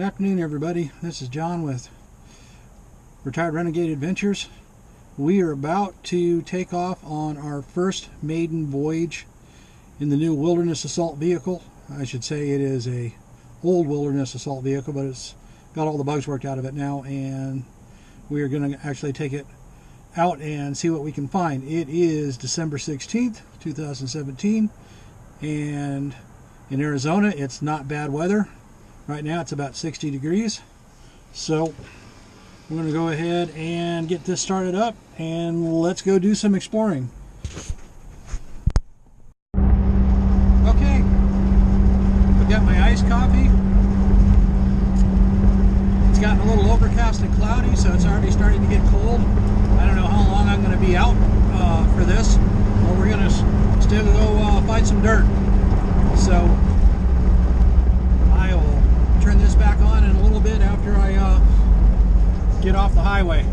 Good afternoon, everybody. This is John with Retired Renegade Adventures. We are about to take off on our first maiden voyage in the new wilderness assault vehicle. I should say it is a old wilderness assault vehicle, but it's got all the bugs worked out of it now, and we are going to actually take it out and see what we can find. It is December 16th, 2017, and in Arizona it's not bad weather. Right now it's about 60 degrees. So we're going to go ahead and get this started up and let's go do some exploring. Okay, I've got my iced coffee. It's gotten a little overcast and cloudy, so it's already starting to get cold. I don't know how long I'm going to be out for this, but we're going to still go find some dirt. So I'll turn this back on in a little bit after I get off the highway.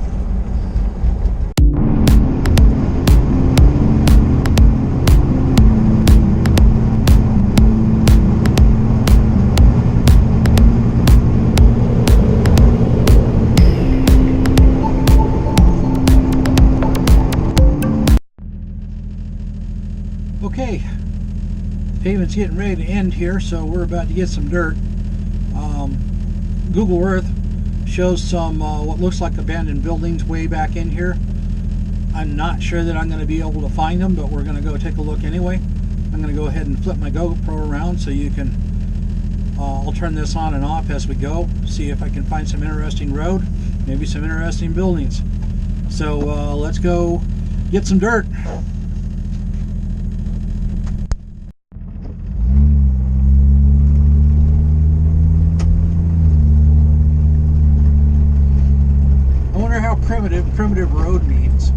Okay, pavement's getting ready to end here, so we're about to get some dirt. Google Earth shows some what looks like abandoned buildings way back in here. I'm not sure that I'm going to be able to find them, but we're going to go take a look anyway. I'm going to go ahead and flip my GoPro around so you can I'll turn this on and off as we go, see if I can find some interesting road, maybe some interesting buildings. So let's go get some dirt. Primitive road means.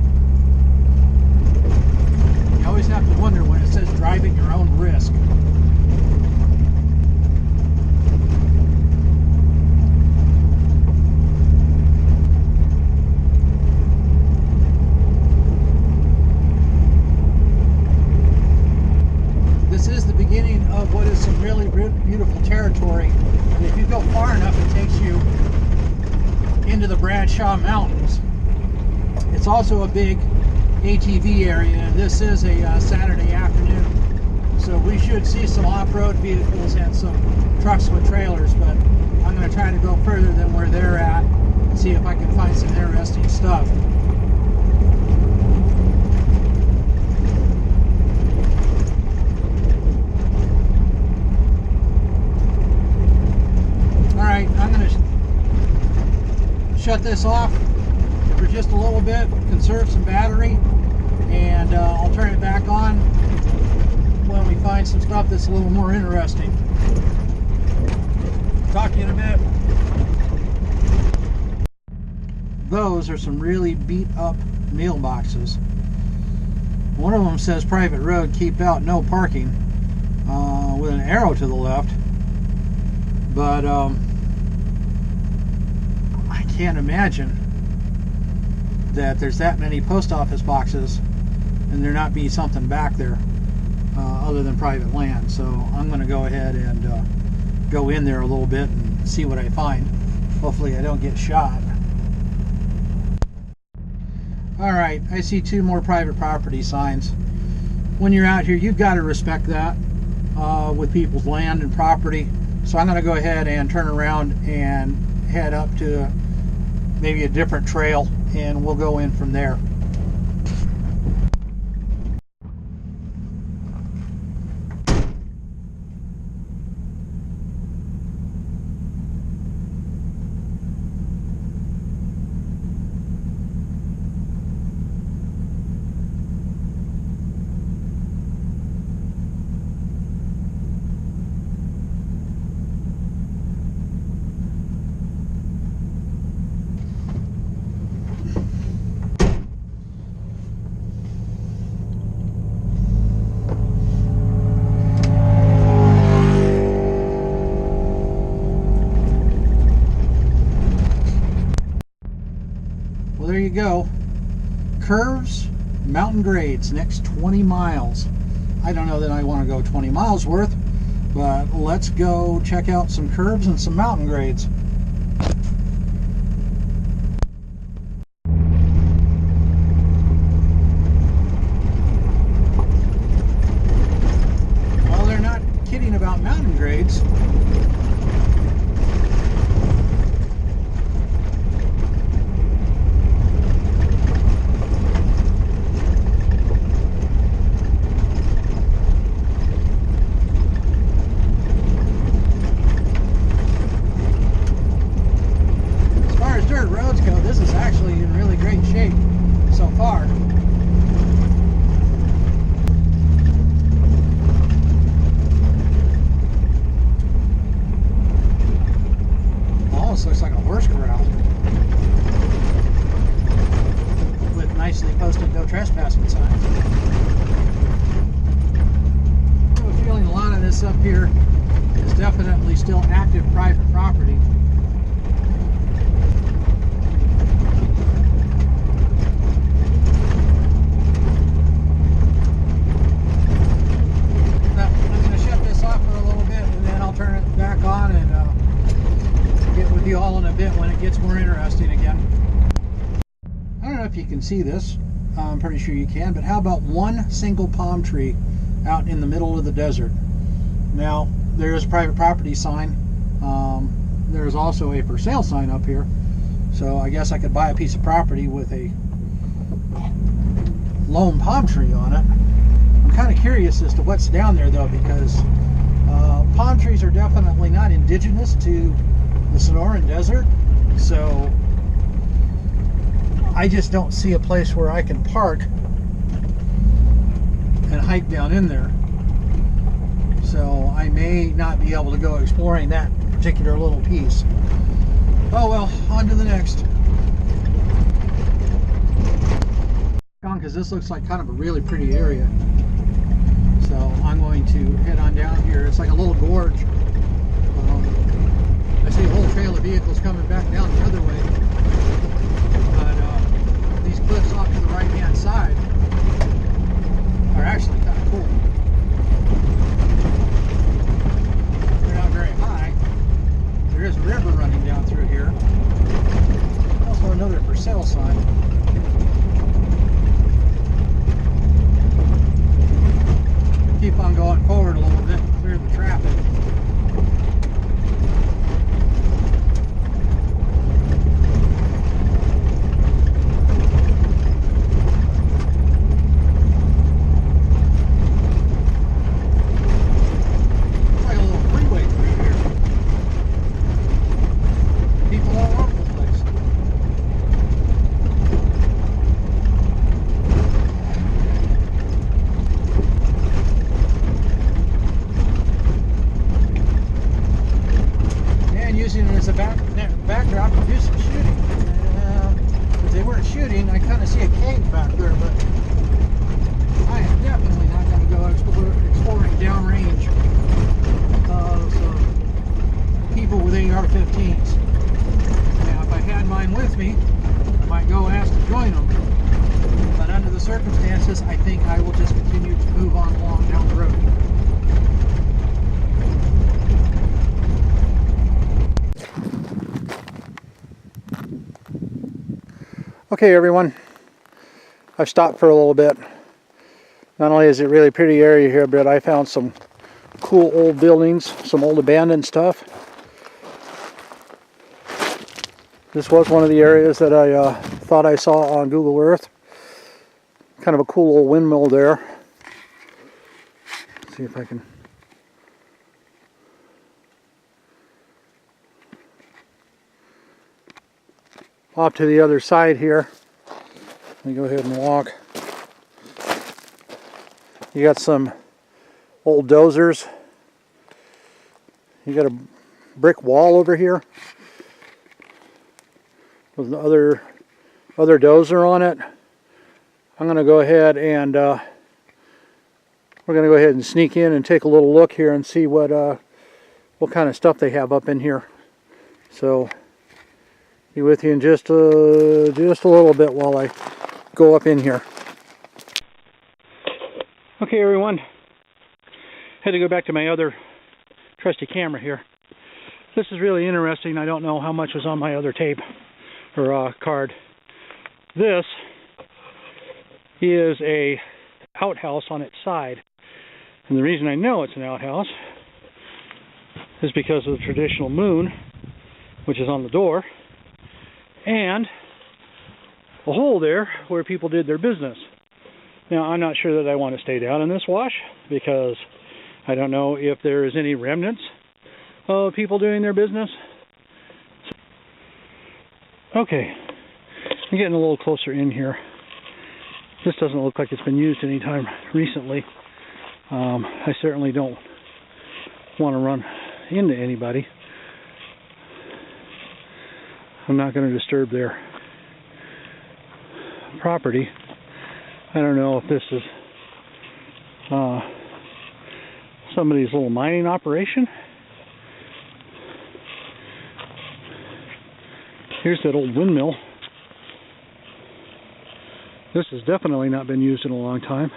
You always have to wonder when it says drive at your own risk. This is the beginning of what is some really beautiful territory, and if you go far enough it takes you into the Bradshaw Mountains. It's also a big ATV area, and this is a Saturday afternoon, so we should see some off-road vehicles and some trucks with trailers, but I'm going to try to go further than where they're at and see if I can find some interesting stuff. Alright, I'm going to shut this off for just a little bit, conserve some battery, and I'll turn it back on when we find some stuff that's a little more interesting. Talk to you in a bit. Those are some really beat up mailboxes. One of them says private road, keep out, no parking, with an arrow to the left, but I can't imagine that there's that many post office boxes and there not be something back there other than private land. So I'm going to go ahead and go in there a little bit and see what I find. Hopefully I don't get shot. Alright, I see two more private property signs. When you're out here, you've got to respect that with people's land and property. So I'm going to go ahead and turn around and head up to maybe a different trail, and we'll go in from there. There you go. Curves, mountain grades, next 20 miles. I don't know that I want to go 20 miles worth, But let's go check out some curves and some mountain grades. Well, they're not kidding about mountain grades. Roads go, this is actually in really great shape so far. Almost looks like a horse corral with nicely posted no trespassing signs. I have a feeling a lot of this up here is definitely still active private property. Turn it back on and get with you all in a bit when it gets more interesting again. I don't know if you can see this. I'm pretty sure you can, but how about one single palm tree out in the middle of the desert? Now, there is a private property sign. There's also a for sale sign up here. So I guess I could buy a piece of property with a lone palm tree on it. I'm kind of curious as to what's down there though, because palm trees are definitely not indigenous to the Sonoran Desert, so I just don't see a place where I can park and hike down in there. So I may not be able to go exploring that particular little piece. Oh well, on to the next. Because this looks like kind of a really pretty area. So I'm going to head on down here. It's like a little gorge. I see a whole trail of vehicles coming back down the other way. But these cliffs off to the right hand side are actually kind of cool. They're not very high. There is a river running down through here. Also another for sale sign. Keep on going forward a little bit to clear the traffic. It's like a little freeway through here. People all over the place. Using it as a backdrop to do some shooting. If they weren't shooting, I kind of see a cave back there, but I am definitely not going to go exploring downrange of people with AR-15s. Now, if I had mine with me, I might go ask to join them. But under the circumstances, I think I will just continue to move on along down the road. Okay everyone, I've stopped for a little bit. Not only is it a really pretty area here, but I found some cool old buildings, some old abandoned stuff. This was one of the areas that I thought I saw on Google Earth. Kind of a cool old windmill there. Let's see if I can... Off to the other side here. Let me go ahead and walk. You got some old dozers. You got a brick wall over here with another dozer on it. I'm going to go ahead and we're going to go ahead and sneak in and take a little look here and see what kind of stuff they have up in here. So be with you in just a little bit while I go up in here. Okay everyone, had to go back to my other trusty camera here. This is really interesting. I don't know how much was on my other tape or card. This is a outhouse on its side. And the reason I know it's an outhouse is because of the traditional moon, which is on the door, and a hole there where people did their business. Now, I'm not sure that I want to stay down in this wash because I don't know if there is any remnants of people doing their business. Okay, I'm getting a little closer in here. This doesn't look like it's been used anytime recently. I certainly don't want to run into anybody. I'm not going to disturb their property. I don't know if this is somebody's little mining operation. Here's that old windmill. This has definitely not been used in a long time.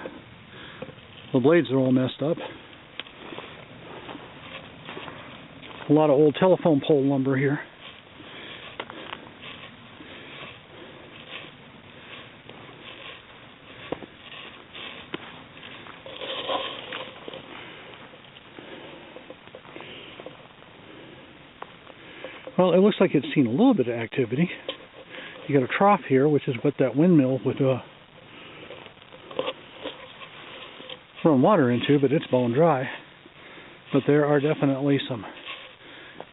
The blades are all messed up. A lot of old telephone pole lumber here. Well, it looks like it's seen a little bit of activity. You got a trough here, which is what that windmill would run water into, but it's bone dry. But there are definitely some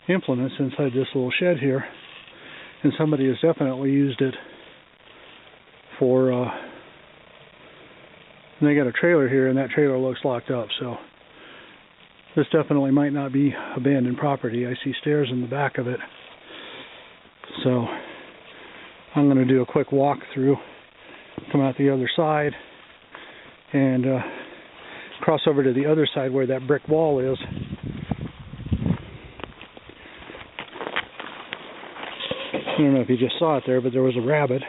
implements inside this little shed here, and somebody has definitely used it for, and they got a trailer here, and that trailer looks locked up, so this definitely might not be abandoned property. I see stairs in the back of it. So I'm going to do a quick walk through, come out the other side, and cross over to the other side where that brick wall is. I don't know if you just saw it there, but there was a rabbit.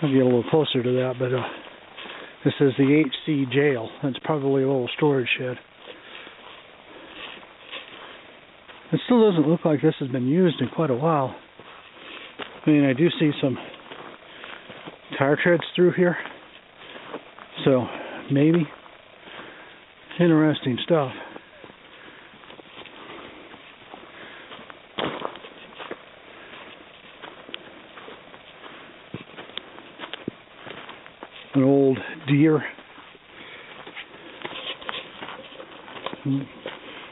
I'll get a little closer to that, but this is the HC jail. That's probably a little storage shed. It still doesn't look like this has been used in quite a while. I mean, I do see some tire treads through here, so maybe. Interesting stuff. An old deer,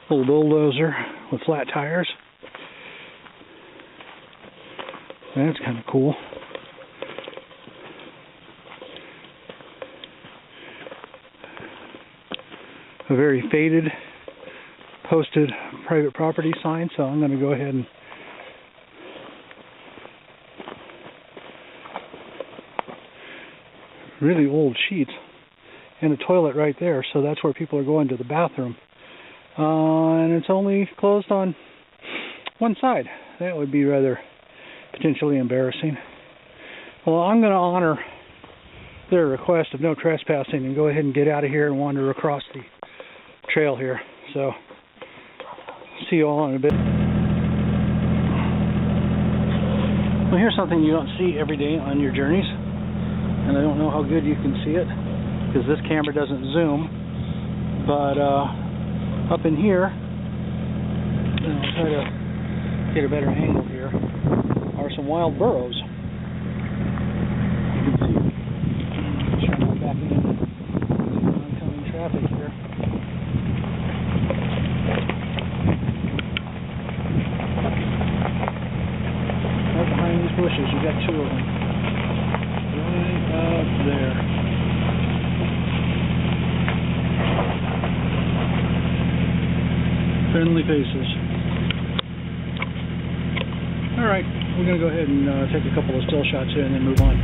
old bulldozer with flat tires. That's kind of cool. A very faded posted private property sign, so I'm going to go ahead and really old sheets and a toilet right there, so that's where people are going to the bathroom. And it's only closed on one side. That would be rather potentially embarrassing. Well, I'm going to honor their request of no trespassing and go ahead and get out of here and wander across the trail here. So, see you all in a bit. Well, here's something you don't see every day on your journeys. And I don't know how good you can see it because this camera doesn't zoom, but up in here, and I'll try to get a better angle here, are some wild burros. You can see, trying to back into oncoming traffic here. Right behind these bushes, you got two of them. Up there. Friendly faces. Alright, we're going to go ahead and take a couple of still shots here and then move on.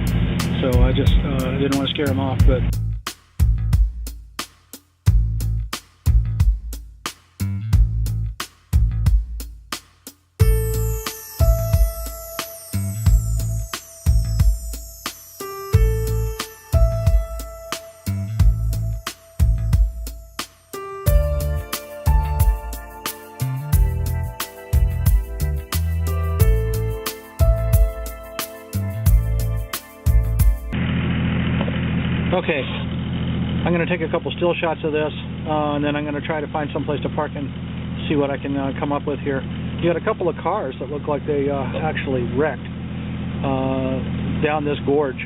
So I just didn't want to scare them off, but Okay, I'm going to take a couple still shots of this, and then I'm going to try to find some place to park and see what I can come up with here. You got a couple of cars that look like they actually wrecked down this gorge.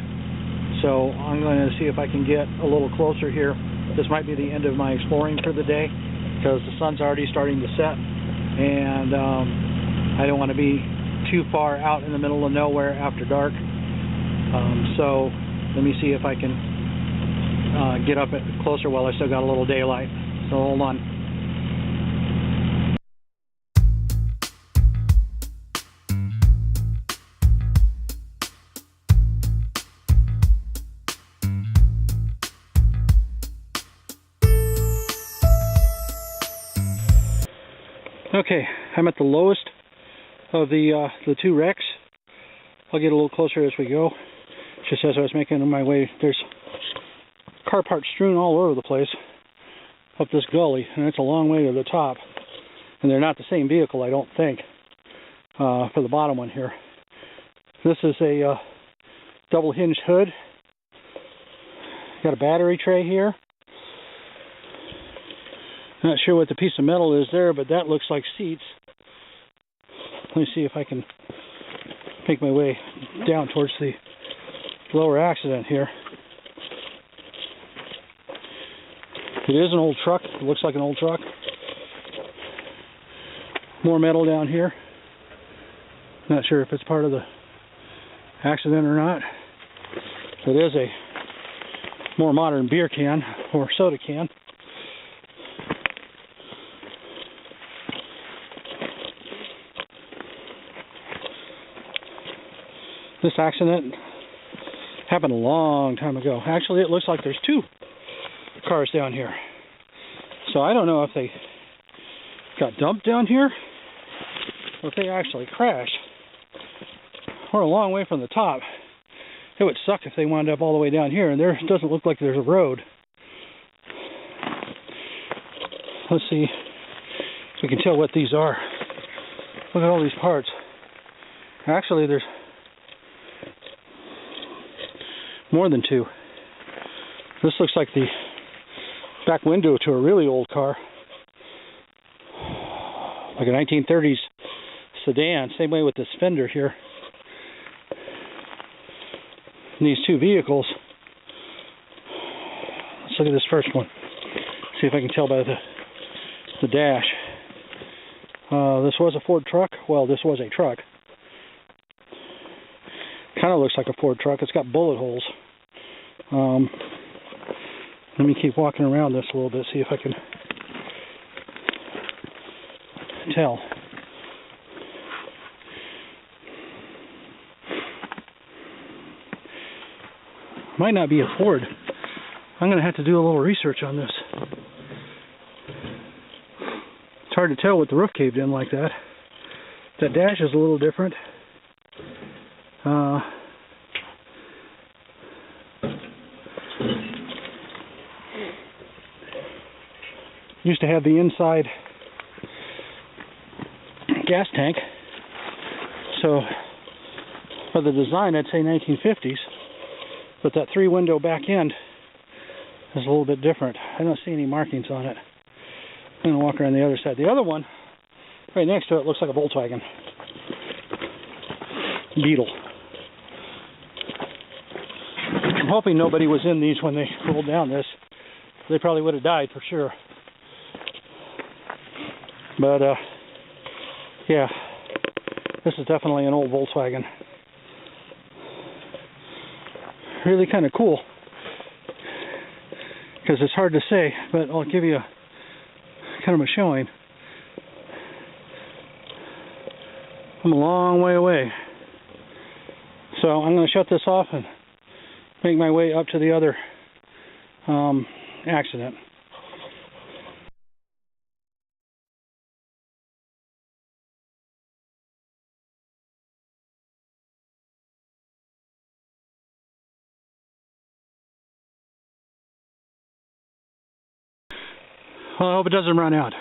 So I'm going to see if I can get a little closer here. This might be the end of my exploring for the day because the sun's already starting to set, and I don't want to be too far out in the middle of nowhere after dark. So let me see if I can get up closer while I still got a little daylight. So hold on. Okay, I'm at the lowest of the two wrecks. I'll get a little closer as we go. Just as I was making my way, there's car parts strewn all over the place up this gully, and it's a long way to the top. And they're not the same vehicle, I don't think, for the bottom one here. This is a double hinged hood. Got a battery tray here. Not sure what the piece of metal is there, but that looks like seats. Let me see if I can make my way down towards the lower accident here. It is an old truck. It looks like an old truck. More metal down here. Not sure if it's part of the accident or not. It is a more modern beer can or soda can. This accident happened a long time ago. Actually, it looks like there's two cars down here. So I don't know if they got dumped down here or if they actually crashed. We're a long way from the top. It would suck if they wound up all the way down here, and there doesn't look like there's a road. Let's see if we can tell what these are. Look at all these parts. Actually, there's more than two. This looks like the back window to a really old car, like a 1930s sedan. Same way with this fender here. And these two vehicles. Let's look at this first one. See if I can tell by the dash. This was a Ford truck. Well, this was a truck. Kind of looks like a Ford truck. It's got bullet holes. Let me keep walking around this a little bit, see if I can tell. Might not be a Ford. I'm going to have to do a little research on this. It's hard to tell with the roof caved in like that. That dash is a little different. Used to have the inside gas tank, so for the design I'd say 1950s, but that three-window back end is a little bit different. I don't see any markings on it. I'm going to walk around the other side. The other one, right next to it, looks like a Volkswagen Beetle. I'm hoping nobody was in these when they rolled down this. They probably would have died for sure. But, yeah, this is definitely an old Volkswagen. Really kind of cool, because it's hard to say, but I'll give you a kind of a showing. I'm a long way away. So I'm going to shut this off and make my way up to the other accident. Well, I hope it doesn't run out.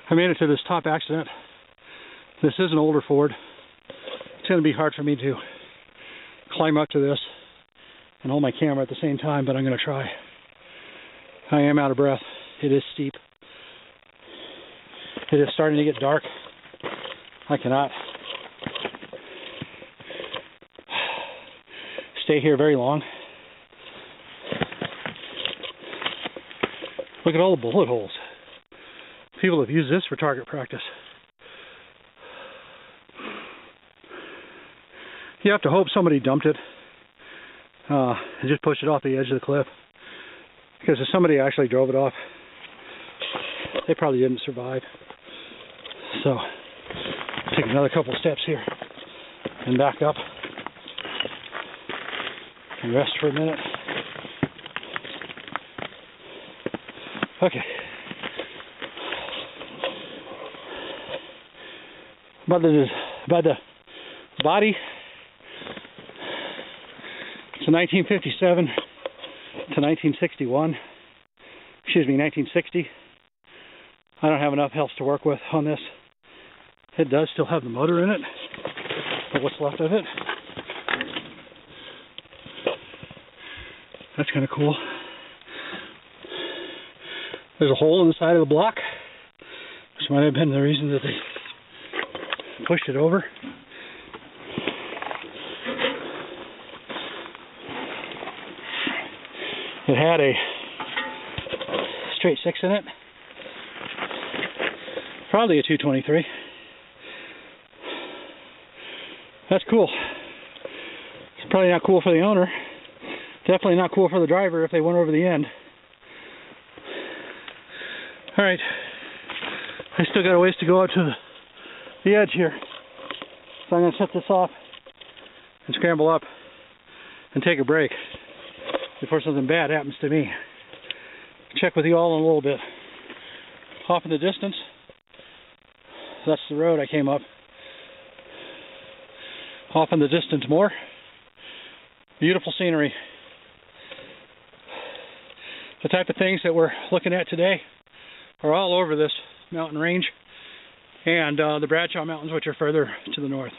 I made it to this top accident. This is an older Ford. It's going to be hard for me to climb up to this and hold my camera at the same time, but I'm going to try. I am out of breath. It is steep. It is starting to get dark. I cannot stay here very long. Look at all the bullet holes. People have used this for target practice. You have to hope somebody dumped it and just pushed it off the edge of the cliff. Because if somebody actually drove it off, they probably didn't survive. So, take another couple steps here and back up and rest for a minute. Okay. By the body, it's a 1957 to 1961. Excuse me, 1960. I don't have enough else to work with on this. It does still have the motor in it, but what's left of it. That's kind of cool. There's a hole in the side of the block, which might have been the reason that they pushed it over. It had a straight 6 in it, probably a 223. That's cool. It's probably not cool for the owner. Definitely not cool for the driver if they went over the end. Alright, I still got a ways to go out to the edge here. So I'm going to set this off and scramble up and take a break before something bad happens to me. Check with you all in a little bit. Off in the distance, that's the road I came up. Off in the distance more. Beautiful scenery. The type of things that we're looking at today are all over this mountain range, and the Bradshaw Mountains, which are further to the north.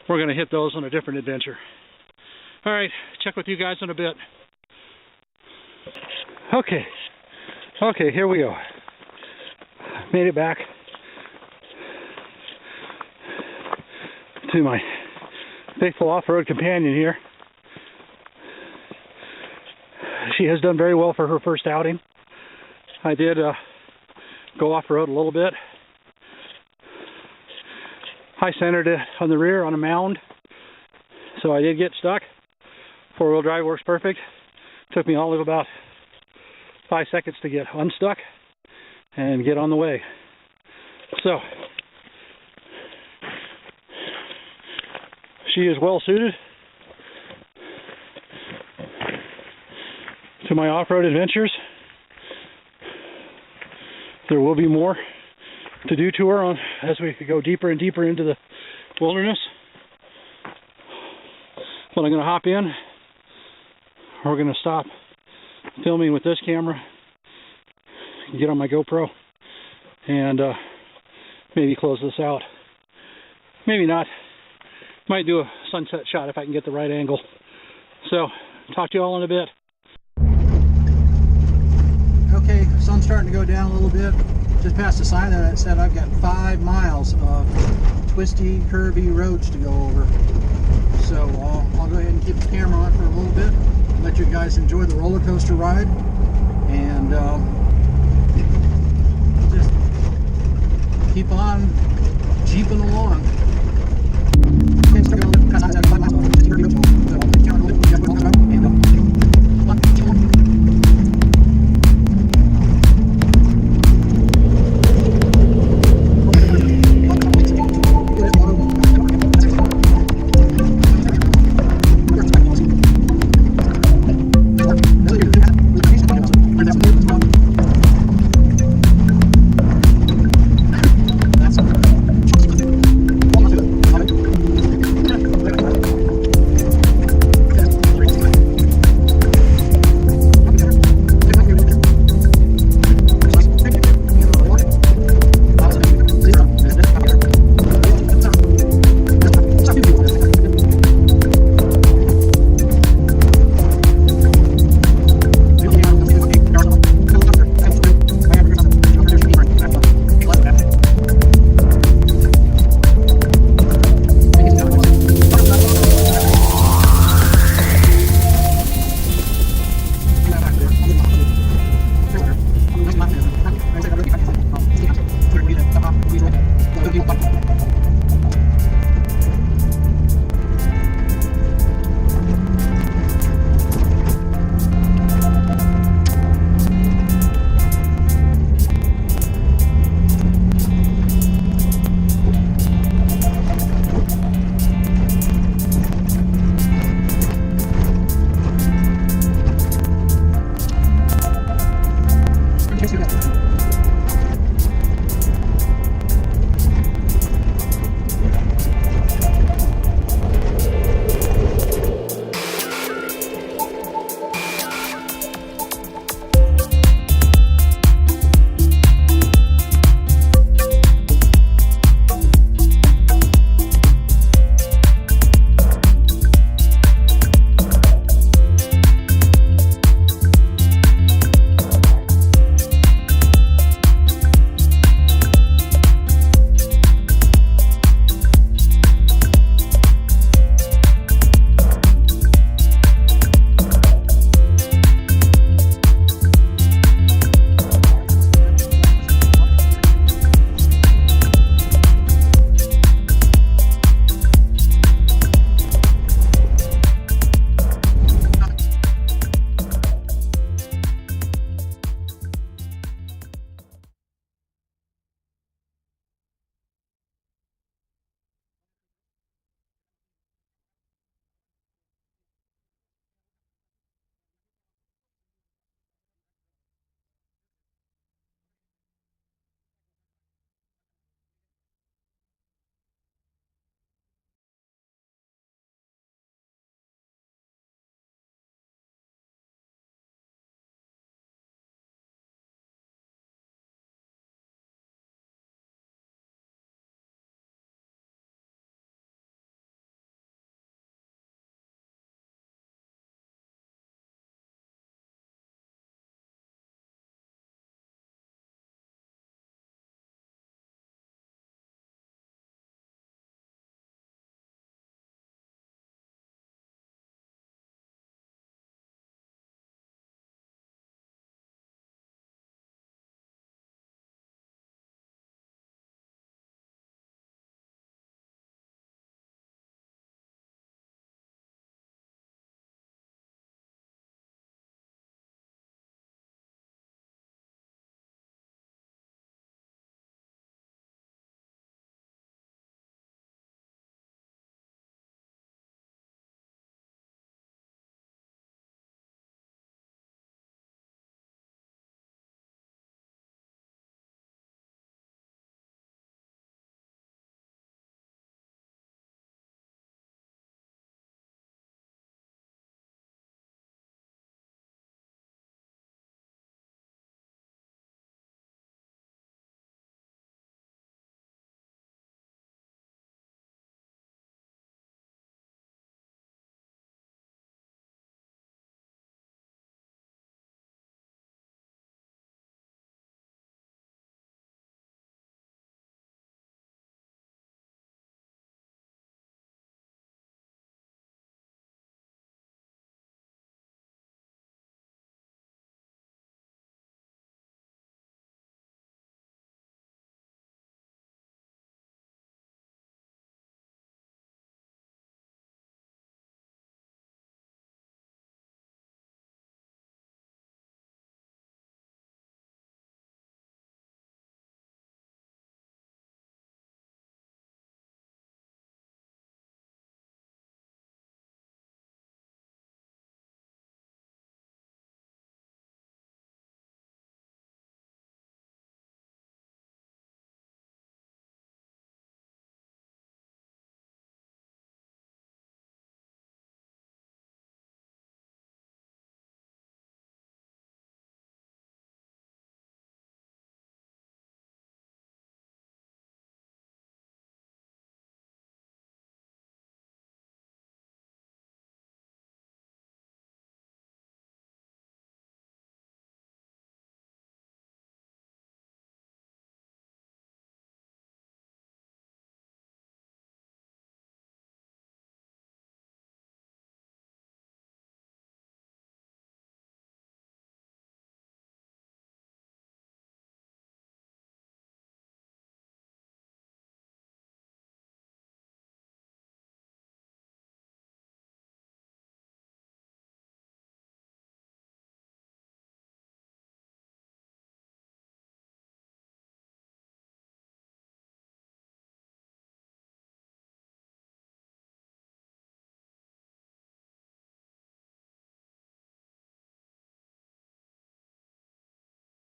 We're going to hit those on a different adventure. Alright, check with you guys in a bit. Okay, here we go. Made it back to my faithful off-road companion here. She has done very well for her first outing. I did go off-road a little bit. I centered it on the rear on a mound, so I did get stuck. Four-wheel drive works perfect. Took me all of about 5 seconds to get unstuck and get on the way. So, she is well suited to my off-road adventures. There will be more to do to her as we go deeper and deeper into the wilderness. But I'm going to hop in. We're going to stop filming with this camera, get on my GoPro, and maybe close this out. Maybe not. Might do a sunset shot if I can get the right angle. So, talk to you all in a bit. Okay, sun's starting to go down a little bit. Just past a sign that said I've got 5 miles of twisty, curvy roads to go over. So I'll go ahead and keep the camera on for a little bit, let you guys enjoy the roller coaster ride, and just keep on jeeping along.